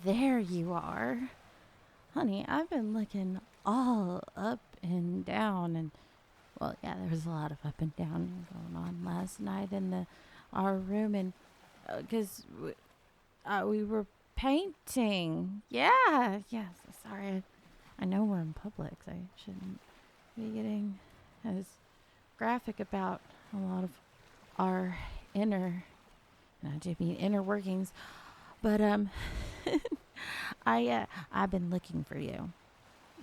there you are. Honey, I've been looking all up and down and well, yeah, there was a lot of up and down going on last night in our room and cuz we were painting. Yeah, yes. Sorry. I know we're in public. So I shouldn't be getting as graphic about a lot of our inner, not to mean inner workings, but I've been looking for you,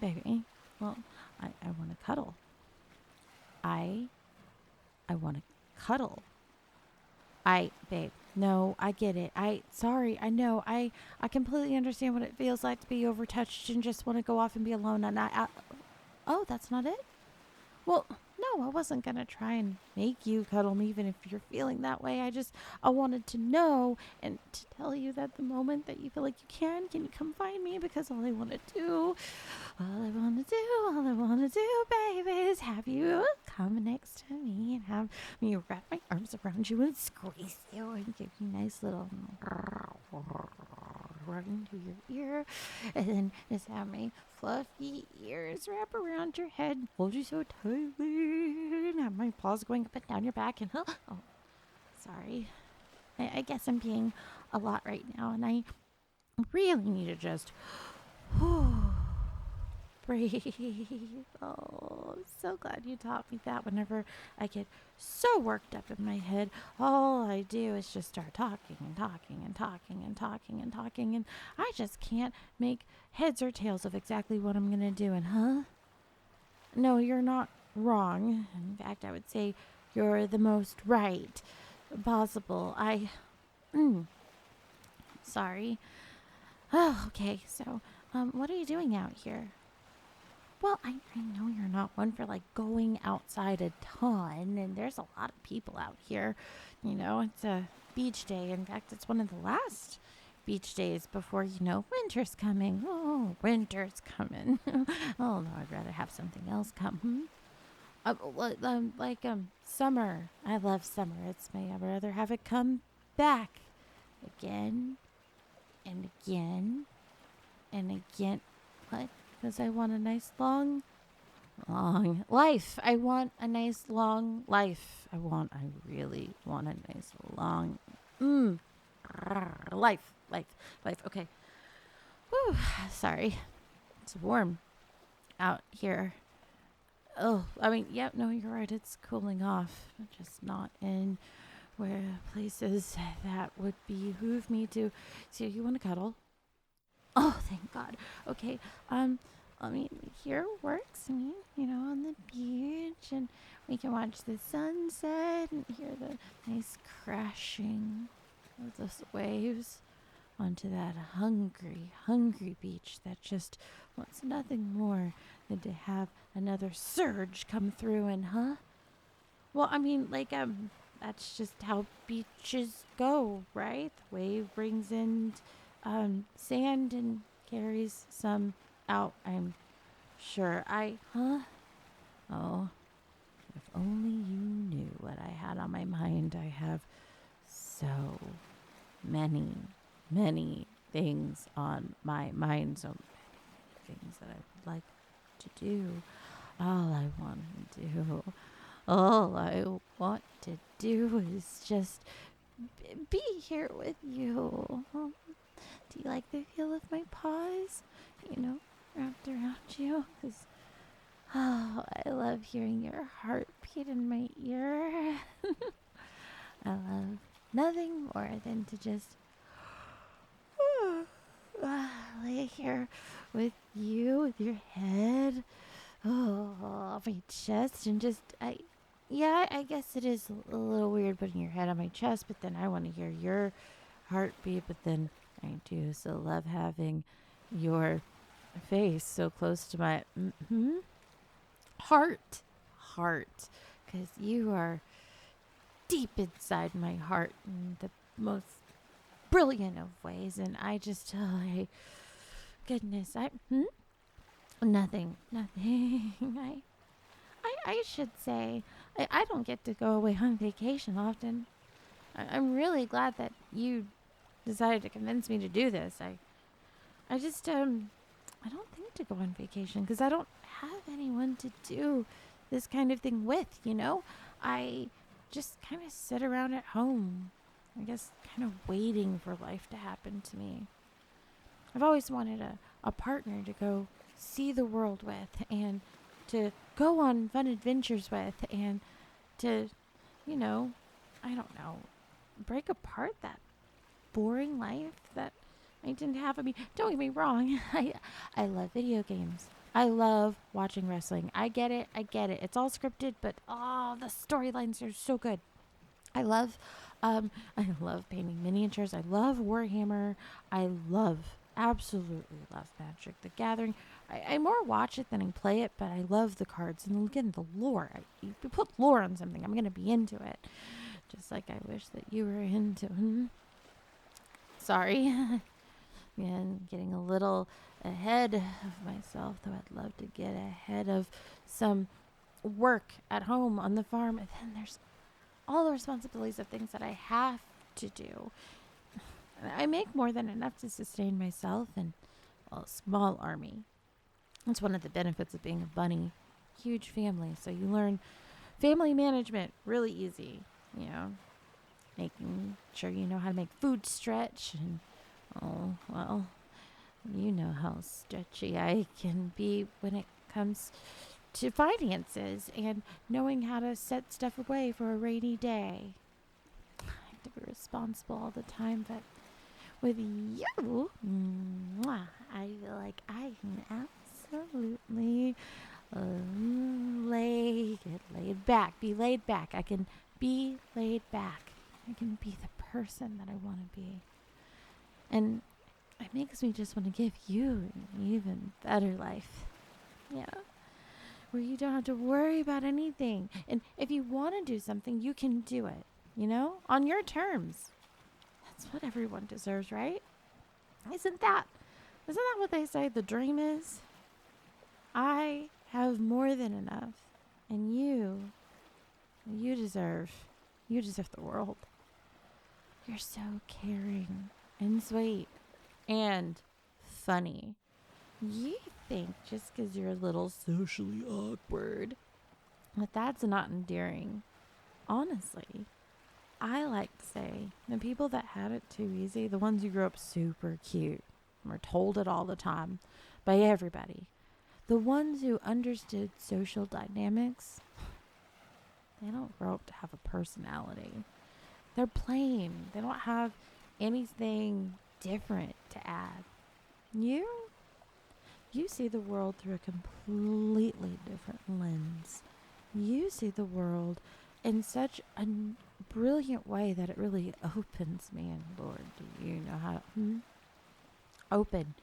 baby. Well, I want to cuddle. I I want to cuddle. Babe, no, I get it. Sorry, I know. I completely understand what it feels like to be overtouched and just want to go off and be alone. And oh, that's not it? Well, no, I wasn't going to try and make you cuddle me, even if you're feeling that way. I wanted to know and to tell you that the moment that you feel like you can you come find me? Because all I want to do, all I want to do, baby, is have you come next to me and have me wrap my arms around you and squeeze you and give you nice little right into your ear, and then just have my fluffy ears wrap around your head, hold you so tightly, and have my paws going up and down your back. And oh, sorry, I guess I'm being a lot right now, and I really need to just breathe. Oh, I'm so glad you taught me that. Whenever I get so worked up in my head, all I do is just start talking and talking and talking and talking and talking, and I just can't make heads or tails of exactly what I'm gonna do. And no, you're not wrong. In fact, I would say you're the most right possible. Sorry. Oh, okay. So, what are you doing out here? Well, I know you're not one for like going outside a ton, and there's a lot of people out here. It's a beach day. In fact, it's one of the last beach days before, winter's coming. Oh, winter's coming. Oh, no, I'd rather have something else come. Summer. I love summer. I'd rather have it come back again and again and again. What? Because I want a nice long life. I want a nice long life. I really want a nice long life. Okay. Whew, sorry. It's warm out here. Oh, I mean, yep, no, you're right. It's cooling off. Just not in where places that would behoove me to. So you want to cuddle? Oh, thank God. Okay. Here works. On the beach, and we can watch the sunset and hear the nice crashing of those waves onto that hungry, hungry beach that just wants nothing more than to have another surge come through. And well, that's just how beaches go, right? The wave brings in sand and carries some out, I'm sure. Oh, if only you knew what I had on my mind. I have so many, many things on my mind. So many things that I would like to do. All I want to do is just be here with you. Do you like the feel of my paws? Wrapped around you? Because, I love hearing your heartbeat in my ear. I love nothing more than to just lay here with you, with your head on my chest, and I guess it is a little weird putting your head on my chest, but then I want to hear your heartbeat, but then I do so love having your face so close to my heart, because you are deep inside my heart in the most brilliant of ways, and I just, goodness, nothing. I should say, I don't get to go away on vacation often. I'm really glad that you decided to convince me to do this. I just, I don't think to go on vacation because I don't have anyone to do this kind of thing with, you know? I just kind of sit around at home, I guess, kind of waiting for life to happen to me. I've always wanted a partner to go see the world with and to go on fun adventures with and to, you know, I don't know, break apart that boring life that I didn't have. I mean, don't get me wrong. I love video games. I love watching wrestling. I get it. I get it. It's all scripted, but oh, the storylines are so good. I love I love painting miniatures. I love Warhammer. I absolutely love Magic the Gathering. I more watch it than I play it, but I love the cards and again the lore. You put lore on something, I'm gonna be into it. Just like I wish that you were into. Sorry. And getting a little ahead of myself, though I'd love to get ahead of some work at home on the farm. And then there's all the responsibilities of things that I have to do. I make more than enough to sustain myself and a small army. That's one of the benefits of being a bunny. Huge family. So you learn family management really easy, you know, making sure you know how to make food stretch and oh, well, you know how stretchy I can be when it comes to finances and knowing how to set stuff away for a rainy day. I have to be responsible all the time, but with you, I feel like I can absolutely laid back. Be laid back. I can be laid back. I can be the person that I want to be. And it makes me just want to give you an even better life. Yeah. Where you don't have to worry about anything. And if you want to do something, you can do it, you know, on your terms. That's what everyone deserves, right? Isn't that what they say the dream is? I have more than enough. And you deserve the world. You're so caring and sweet and funny. You think just because you're a little socially awkward that's not endearing. Honestly, I like to say the people that had it too easy, the ones who grew up super cute, were told it all the time by everybody, the ones who understood social dynamics, they don't grow up to have a personality. They're plain. They don't have anything different to add. You see the world through a completely different lens. You see the world in such a brilliant way that it really opens me. And Lord, do you know how to open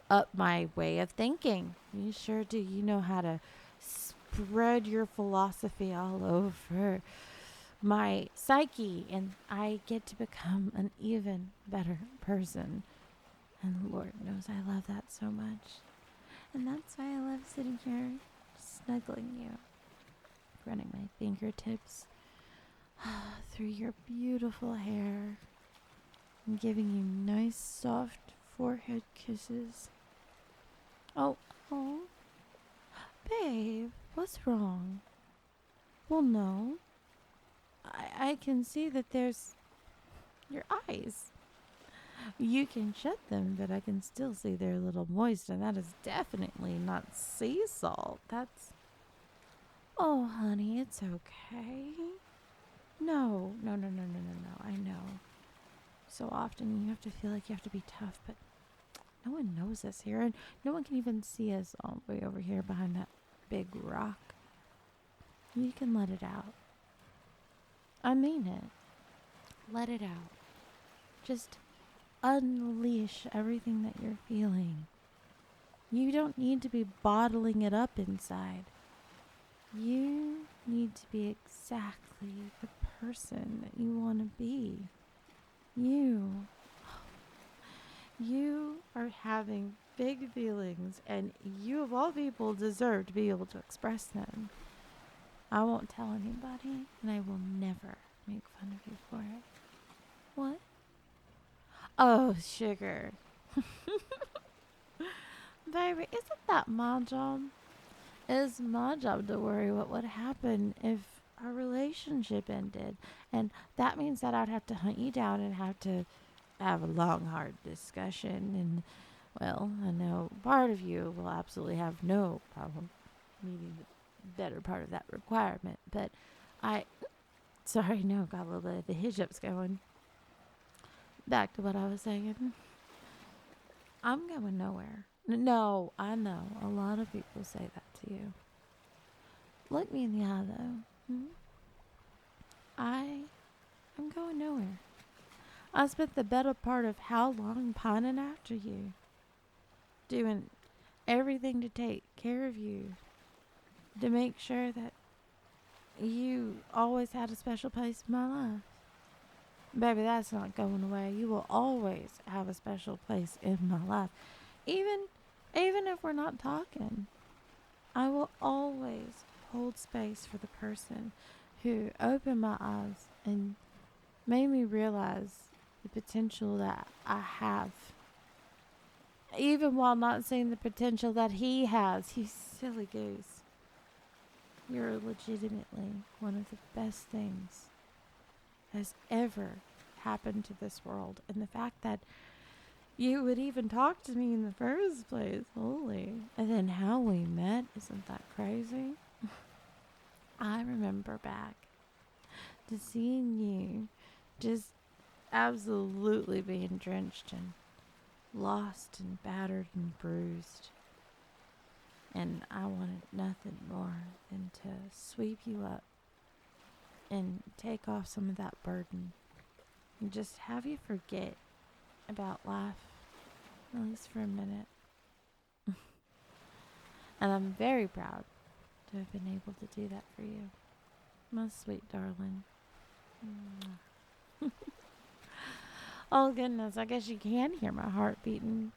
up my way of thinking? You sure do. You know how to spread your philosophy all over my psyche, and I get to become an even better person. And Lord knows I love that so much. And that's why I love sitting here, snuggling you, running my fingertips through your beautiful hair, and giving you nice, soft forehead kisses. Oh, babe, what's wrong? Well, no. I can see that there's your eyes. You can shut them, but I can still see they're a little moist, and that is definitely not sea salt. That's... Oh, honey, it's okay. No. I know. So often you have to feel like you have to be tough, but no one knows us here, and no one can even see us all the way over here behind that big rock. You can let it out. I mean it. Let it out. Just unleash everything that you're feeling. You don't need to be bottling it up inside. You need to be exactly the person that you want to be. You are having big feelings, and you of all people deserve to be able to express them. I won't tell anybody, and I will never make fun of you for it. What? Oh, sugar. baby, isn't that my job? It's my job to worry what would happen if our relationship ended. And that means that I'd have to hunt you down and have to have a long, hard discussion. And, well, I know part of you will absolutely have no problem meeting the better part of that requirement. But I, sorry, no, got a little bit of the hiccups going. Back to what I was saying. I'm going nowhere. No, I know. A lot of people say that to you. Look me in the eye, though. I'm going nowhere. I spent the better part of how long pining after you, doing everything to take care of you, to make sure that you always had a special place in my life. Baby, that's not going away. You will always have a special place in my life. Even if we're not talking, I will always hold space for the person who opened my eyes and made me realize the potential that I have. Even while not seeing the potential that he has. You silly goose. You're legitimately one of the best things has ever happened to this world. And the fact that you would even talk to me in the first place, holy. And then how we met, isn't that crazy? I remember back to seeing you just absolutely being drenched and lost and battered and bruised. And I wanted nothing more than to sweep you up and take off some of that burden and just have you forget about life, at least for a minute. And I'm very proud to have been able to do that for you, my sweet darling. Oh goodness, I guess you can hear my heart beating.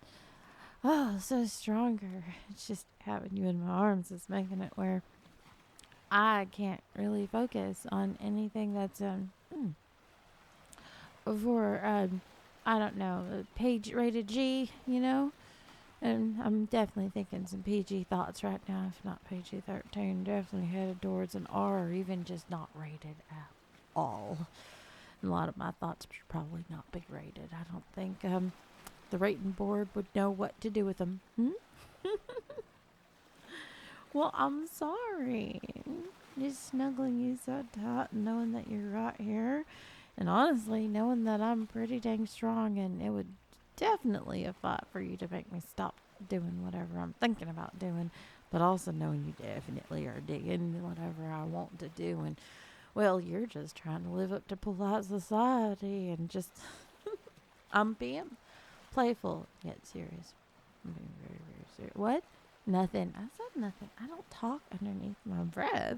Oh, so stronger. It's just having you in my arms is making it where I can't really focus on anything that's for I don't know, page rated G, you know? And I'm definitely thinking some PG thoughts right now, if not PG-13. Definitely headed towards an R or even just not rated at all. And a lot of my thoughts should probably not be rated. I don't think the rating board would know what to do with them. Well, I'm sorry. Just snuggling you so tight and knowing that you're right here. And honestly, knowing that I'm pretty dang strong and it would definitely a fight for you to make me stop doing whatever I'm thinking about doing. But also knowing you definitely are digging whatever I want to do. And, well, you're just trying to live up to polite society and just... I'm being playful yet serious. I'm being very, very serious. What? Nothing. I said nothing. I don't talk underneath my breath.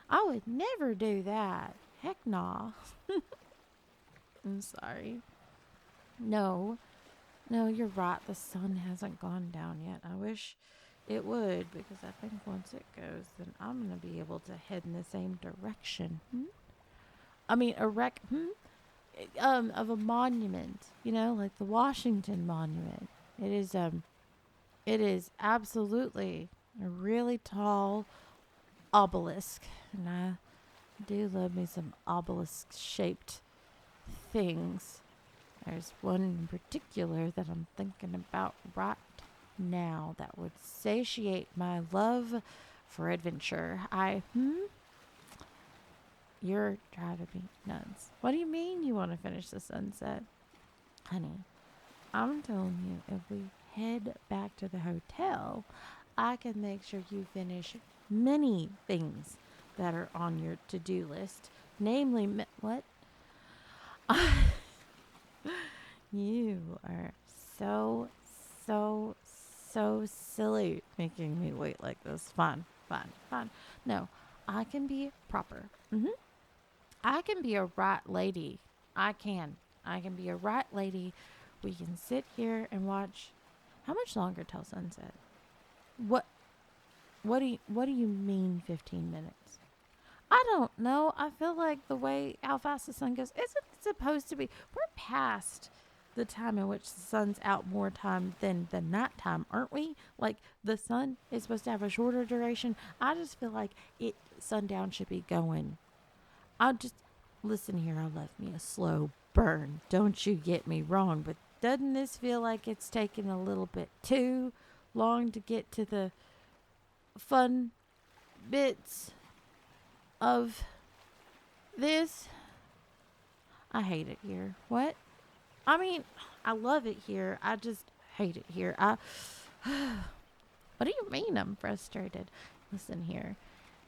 I would never do that. Heck nah. I'm sorry. No, you're right. The sun hasn't gone down yet. I wish it would, because I think once it goes, then I'm going to be able to head in the same direction. I mean, of a monument, you know, like the Washington Monument. It is absolutely a really tall obelisk, and I do love me some obelisk-shaped things. There's one in particular that I'm thinking about right now that would satiate my love for adventure. You're driving me nuts. What do you mean you want to finish the sunset? Honey, I'm telling you, if we head back to the hotel, I can make sure you finish many things that are on your to-do list. Namely, what? You are so silly making me wait like this. Fine. No, I can be proper. I can be a right lady. I can be a right lady. We can sit here and watch. How much longer till sunset? What do you mean 15 minutes? I don't know. I feel like the way how fast the sun goes isn't supposed to be. We're past the time in which the sun's out more time than the nighttime, aren't we? Like the sun is supposed to have a shorter duration. I just feel like sundown should be going. I'll just listen here. I love me a slow burn. Don't you get me wrong, but doesn't this feel like it's taking a little bit too long to get to the fun bits of this? I hate it here. What? I mean, I love it here. I just hate it here. What do you mean I'm frustrated? Listen here.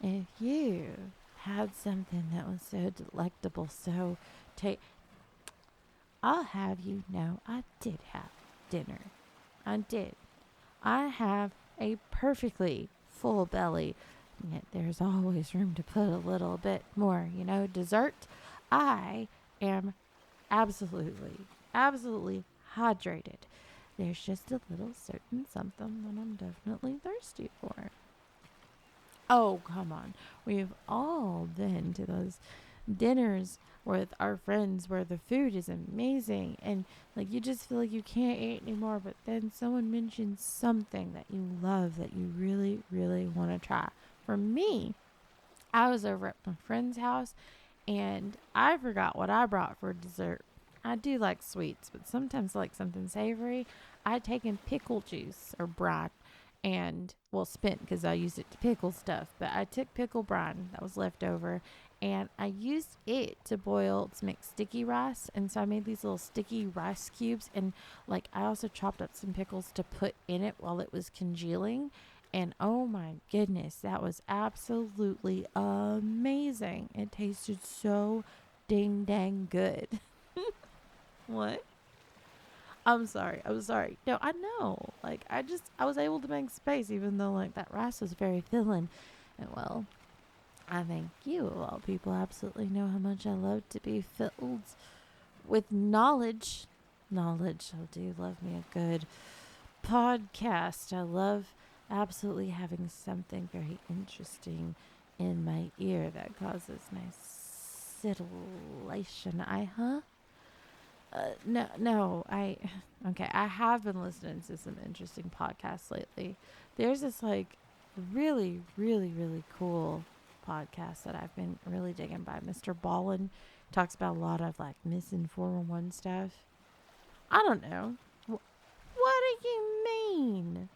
If you had something that was so delectable, so I'll have you know I did have dinner. I did. I have a perfectly full belly. Yet there's always room to put a little bit more, dessert. I am absolutely hydrated. There's just a little certain something that I'm definitely thirsty for. Oh, come on. We've all been to those dinners with our friends where the food is amazing and like you just feel like you can't eat anymore, but then someone mentions something that you love that you really, really want to try. For me, I was over at my friend's house and I forgot what I brought for dessert. I do like sweets, but sometimes I like something savory. I had taken pickle juice or brine and, well, spent because I used it to pickle stuff. But I took pickle brine that was left over and I used it to make sticky rice. And so I made these little sticky rice cubes. And, like, I also chopped up some pickles to put in it while it was congealing. And oh my goodness, that was absolutely amazing. It tasted so ding dang good. What? I'm sorry. No, I know. Like, I was able to make space even though, like, that rice was very filling. And, well, I think you, of all people, absolutely know how much I love to be filled with knowledge. Knowledge. I do love me a good podcast. I love absolutely having something very interesting in my ear that causes nice scintillation. Okay, I have been listening to some interesting podcasts lately. There's this, like, really, really, really cool podcast that I've been really digging by Mr. Ballin. Talks about a lot of, like, missing 411 stuff. I don't know. What do you mean?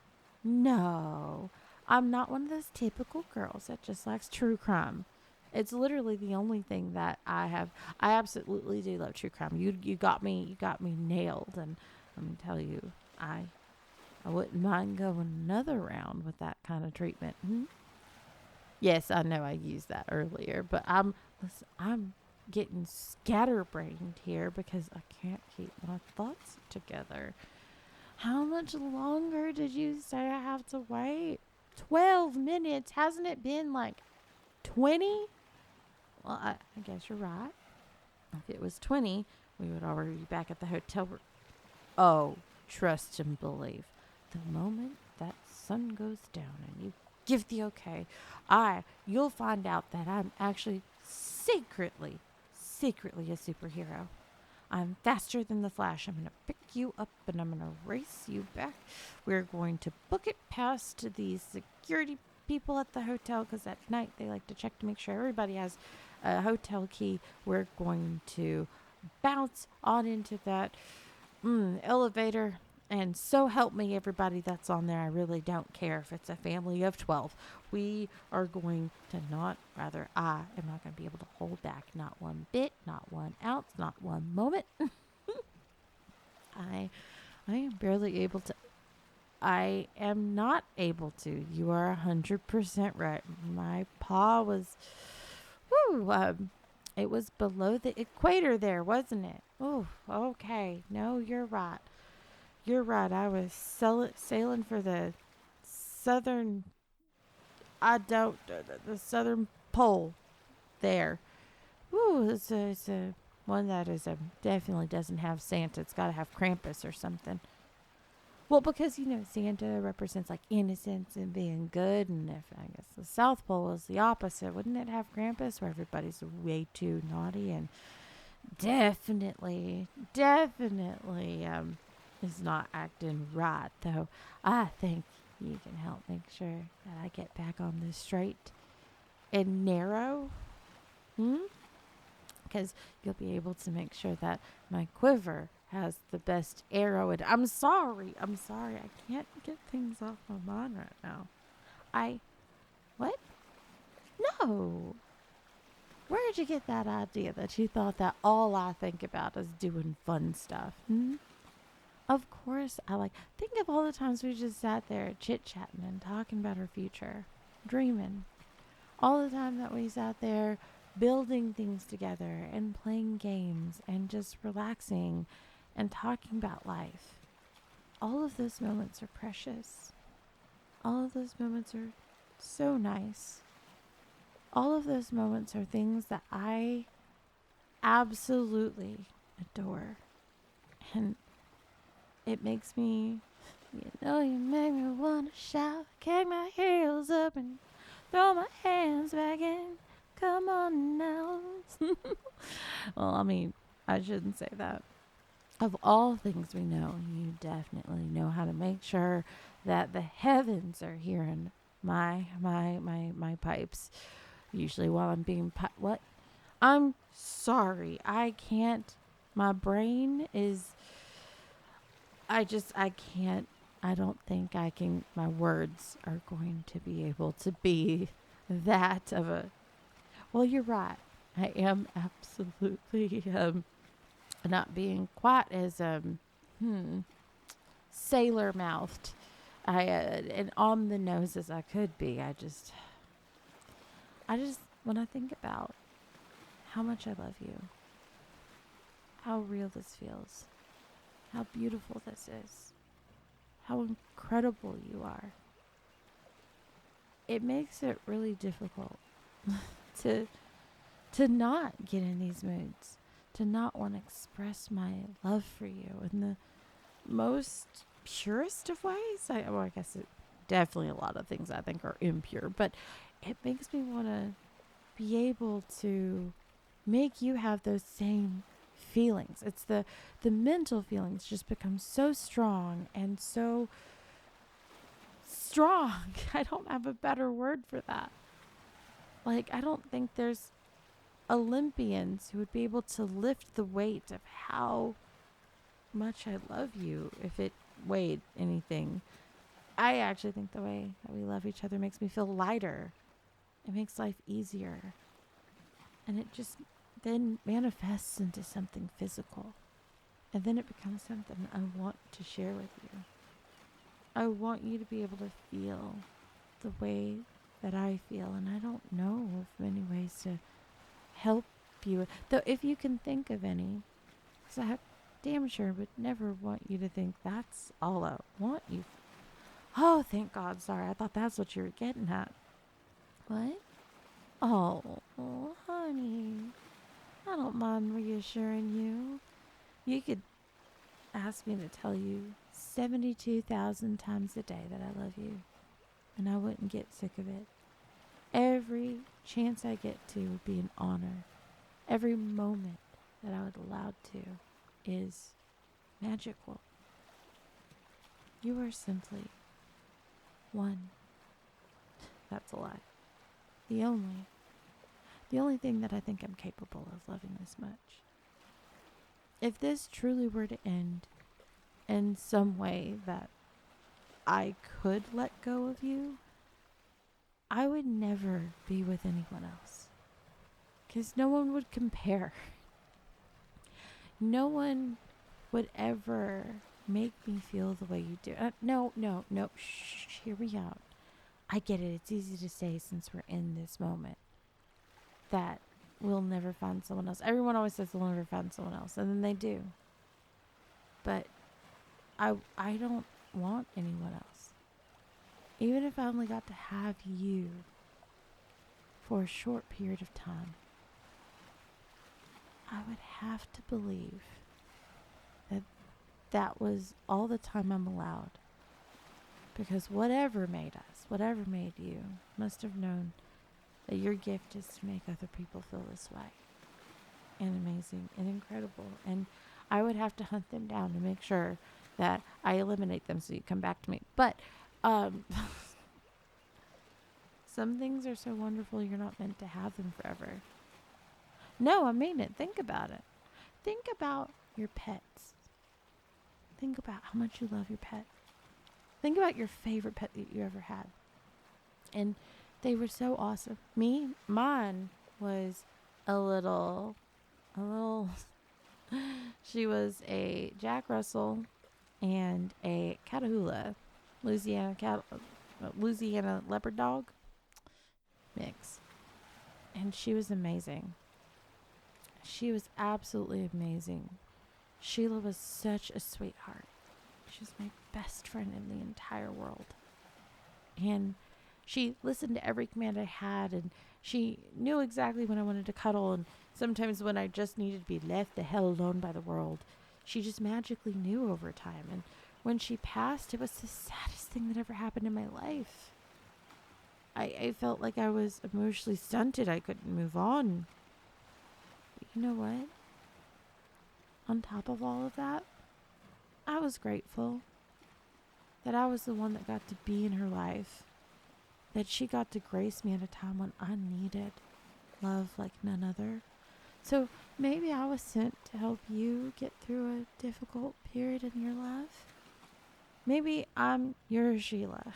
No, I'm not one of those typical girls that just likes true crime. It's literally the only thing that I have. I absolutely do love true crime. You got me nailed, and I'm gonna tell you, I wouldn't mind going another round with that kind of treatment. Yes, I know I used that earlier, but I'm getting scatterbrained here because I can't keep my thoughts together. How much longer did you say I have to wait? 12 minutes. Hasn't it been like 20? Well, I guess you're right. If it was 20, we would already be back at the hotel room. Oh, trust and believe. The moment that sun goes down and you give the okay, you'll find out that I'm actually secretly a superhero. I'm faster than the Flash. I'm going to pick you up and I'm going to race you back. We're going to book it past the security people at the hotel because at night they like to check to make sure everybody has a hotel key. We're going to bounce on into that elevator. And so help me, everybody that's on there. I really don't care if it's a family of 12. We are going to I am not going to be able to hold back not one bit, not 1 ounce, not one moment. I am barely able to. I am not able to. You are 100% right. My paw was, it was below the equator there, wasn't it? Oh, okay. No, you're right. You're right. I was sailing for the southern. The southern pole there. Ooh, it's a one that is definitely doesn't have Santa. It's got to have Krampus or something. Well, because Santa represents like innocence and being good, and if I guess the South Pole is the opposite, wouldn't it have Krampus, where everybody's way too naughty and definitely is not acting right, though. I think you can help make sure that I get back on the straight and narrow. Hmm? Because you'll be able to make sure that my quiver has the best arrow. And I'm sorry. I can't get things off my mind right now. I. What? No. Where'd you get that idea that you thought that all I think about is doing fun stuff? Hmm? Of course, I like. Think of all the times we just sat there chit chatting and talking about our future, dreaming. All the time that we sat there building things together and playing games and just relaxing and talking about life. All of those moments are precious. All of those moments are so nice. All of those moments are things that I absolutely adore. And it makes me, you make me want to shout, kick my heels up and throw my hands back in. Come on now. Well, I mean, I shouldn't say that. Of all things we know, you definitely know how to make sure that the heavens are hearing my pipes. Usually while I'm being what? I'm sorry. I can't. My brain is. I can't. I don't think I can. My words are going to be able to be that of a. Well, you're right. I am absolutely not being quite as sailor mouthed. And on the nose as I could be. I just when I think about how much I love you, how real this feels, how beautiful this is, how incredible you are, it makes it really difficult to to not get in these moods, to not want to express my love for you in the most purest of ways. I guess it definitely a lot of things I think are impure, but it makes me want to be able to make you have those same feelings. It's the mental feelings just become so strong and so strong. I don't have a better word for that. Like, I don't think there's Olympians who would be able to lift the weight of how much I love you if it weighed anything. I actually think the way that we love each other makes me feel lighter. It makes life easier. And it just then manifests into something physical. And then it becomes something I want to share with you. I want you to be able to feel the way that I feel. And I don't know of many ways to help you. Though if you can think of any, because I damn sure would never want you to think that's all I want you. Oh, thank God. Sorry. I thought that's what you were getting at. What? Oh, honey. I don't mind reassuring you. You could ask me to tell you 72,000 times a day that I love you, and I wouldn't get sick of it. Every chance I get to would be an honor. Every moment that I would allow to is magical. You are simply one. That's a lie. The only thing that I think I'm capable of loving this much. If this truly were to end in some way that I could let go of you, I would never be with anyone else. Because no one would compare. No one would ever make me feel the way you do. No. Shh, hear me out. I get it. It's easy to say since we're in this moment that we'll never find someone else. Everyone always says they'll never find someone else, and then they do. But I don't want anyone else. Even if I only got to have you for a short period of time, I would have to believe that that was all the time I'm allowed. Because whatever made us, whatever made you, must have known that your gift is to make other people feel this way. and amazing and incredible. And I would have to hunt them down to make sure that I eliminate them so you come back to me. But um, some things are so wonderful you're not meant to have them forever. No, I mean it. Think about it. Think about your pets. Think about how much you love your pet. Think about your favorite pet that you ever had. And they were so awesome. Mine was a little, she was a Jack Russell and a Catahoula, Louisiana leopard dog mix. And she was amazing. She was absolutely amazing. Sheila was such a sweetheart. She was my best friend in the entire world. And she listened to every command I had, and she knew exactly when I wanted to cuddle, and sometimes when I just needed to be left the hell alone by the world. She just magically knew over time. And when she passed, it was the saddest thing that ever happened in my life. I felt like I was emotionally stunted. I couldn't move on. But you know what? On top of all of that, I was grateful that I was the one that got to be in her life. That she got to grace me at a time when I needed love like none other. So maybe I was sent to help you get through a difficult period in your life. Maybe I'm your Sheila.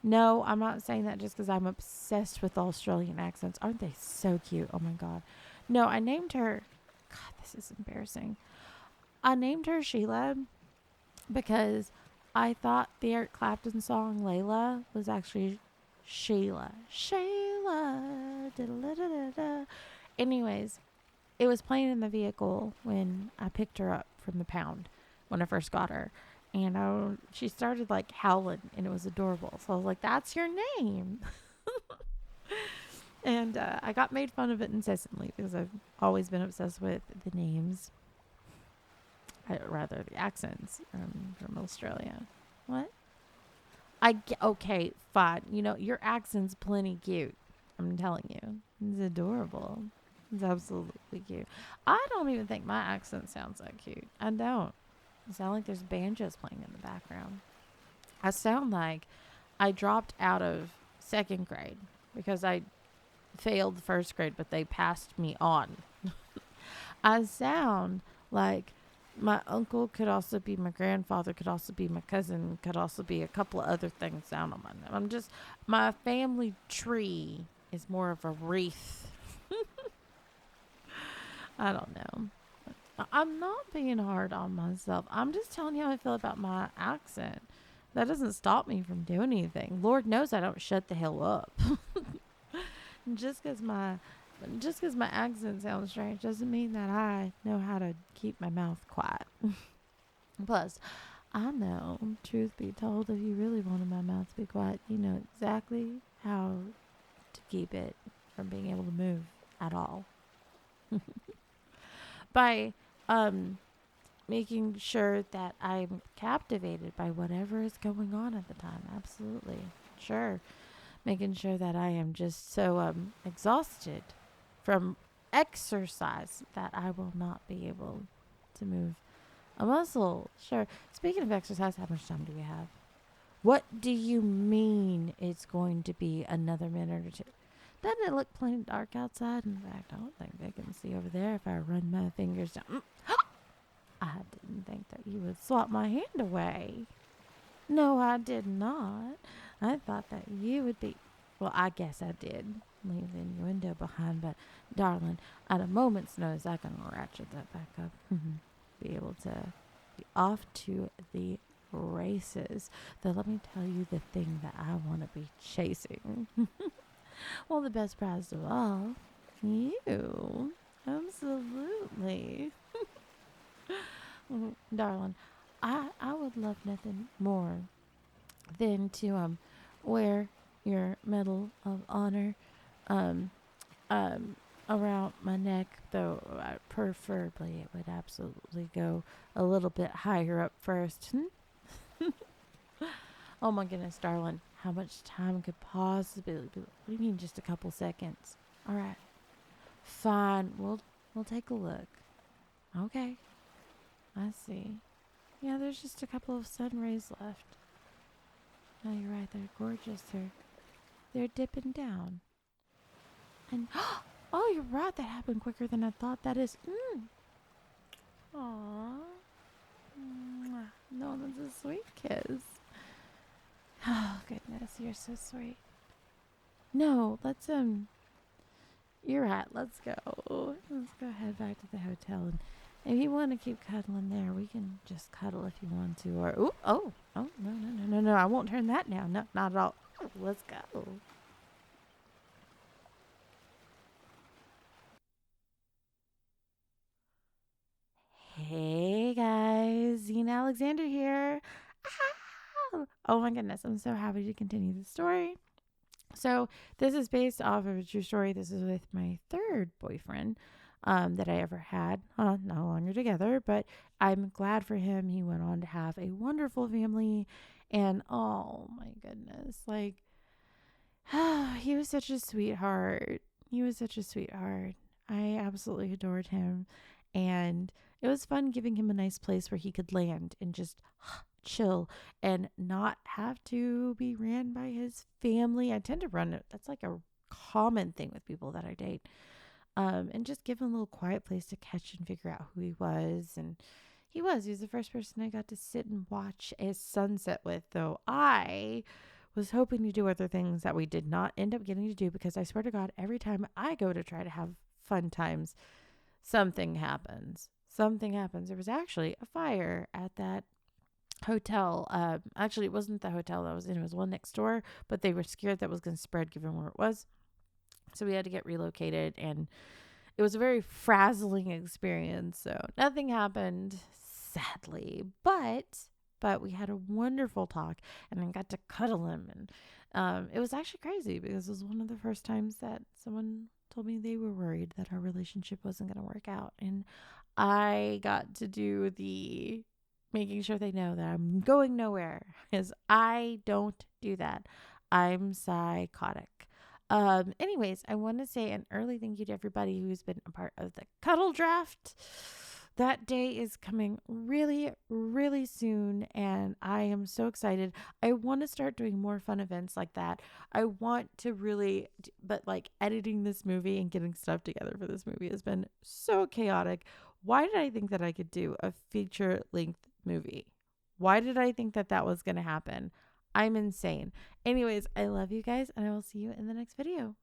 No, I'm not saying that just because I'm obsessed with Australian accents. Aren't they so cute? Oh my God. No, I named her. God, this is embarrassing. I named her Sheila because I thought the Eric Clapton song Layla was actually Sheila. Sheila. Da-da-da-da-da. Anyways, it was playing in the vehicle when I picked her up from the pound when I first got her. And she started like howling, and it was adorable. So I was like, that's your name. And I got made fun of it incessantly because I've always been obsessed with the names. Rather, the accents from Australia. What? Okay, fine. You know, your accent's plenty cute. I'm telling you. It's adorable. It's absolutely cute. I don't even think my accent sounds that cute. I don't. It sounds like there's banjos playing in the background. I sound like I dropped out of second grade because I failed first grade, but they passed me on. I sound like my uncle could also be my grandfather, could also be my cousin, could also be a couple of other things down on my name. My family tree is more of a wreath. I don't know. I'm not being hard on myself. I'm just telling you how I feel about my accent. That doesn't stop me from doing anything. Lord knows I don't shut the hell up. just because my accent sounds strange doesn't mean that I know how to keep my mouth quiet. Plus, I know, truth be told, if you really wanted my mouth to be quiet, you know exactly how to keep it from being able to move at all. By making sure that I'm captivated by whatever is going on at the time. Absolutely. Sure. Making sure that I am just so exhausted from exercise that I will not be able to move a muscle. Sure. Speaking of exercise, how much time do we have? What do you mean it's going to be another minute or two? Doesn't it look plain dark outside? In fact, I don't think they can see over there if I run my fingers down. I didn't think that you would swap my hand away. No, I did not. I thought that you would be... Well, I guess I did leave the innuendo behind, but darling, at a moment's notice, I can ratchet that back up. Be able to be off to the races. Though let me tell you the thing that I want to be chasing. Well, the best prize of all, you. Absolutely. Darling, I would love nothing more than to wear your Medal of Honor um around my neck, though preferably it would absolutely go a little bit higher up first. Oh my goodness, darling. How much time could possibly be? What do you mean, just a couple seconds? All right. Fine. We'll We'll take a look. Okay. I see. Yeah, there's just a couple of sun rays left. Oh, you're right. They're gorgeous. They're dipping down. And oh, you're right. That happened quicker than I thought. That is. Aww. No, that's a sweet kiss. Oh goodness, you're so sweet. No, let's You're right. Let's go. Let's go head back to the hotel, and if you want to keep cuddling there, we can just cuddle if you want to. Or no! I won't turn that down. No, not at all. Let's go. Hey guys, Zena Alexander here. Ah! Oh my goodness, I'm so happy to continue the story. So this is based off of a true story. This is with my third boyfriend that I ever had. No longer together, but I'm glad for him. He went on to have a wonderful family, and oh my goodness, like he was such a sweetheart. He was such a sweetheart. I absolutely adored him, and it was fun giving him a nice place where he could land and just chill and not have to be ran by his family. I tend to run it. That's like a common thing with people that I date. And just give him a little quiet place to catch and figure out who he was. And he was the first person I got to sit and watch a sunset with, though I was hoping to do other things that we did not end up getting to do, because I swear to God, every time I go to try to have fun times, something happens. Something happens. There was actually a fire at that hotel. Actually, it wasn't the hotel that I was in. It was one next door, but they were scared that was going to spread given where it was. So we had to get relocated, and it was a very frazzling experience. So nothing happened, sadly, but we had a wonderful talk, and I got to cuddle him, and it was actually crazy because it was one of the first times that someone told me they were worried that our relationship wasn't going to work out, and I got to do the making sure they know that I'm going nowhere, because I don't do that. I'm psychotic. Anyways, I want to say an early thank you to everybody who's been a part of the cuddle draft. That day is coming really, really soon, and I am so excited. I want to start doing more fun events like that. I want to really, but like editing this movie and getting stuff together for this movie has been so chaotic. Why did I think that I could do a feature length movie? Why did I think that that was going to happen? I'm insane. Anyways, I love you guys, and I will see you in the next video.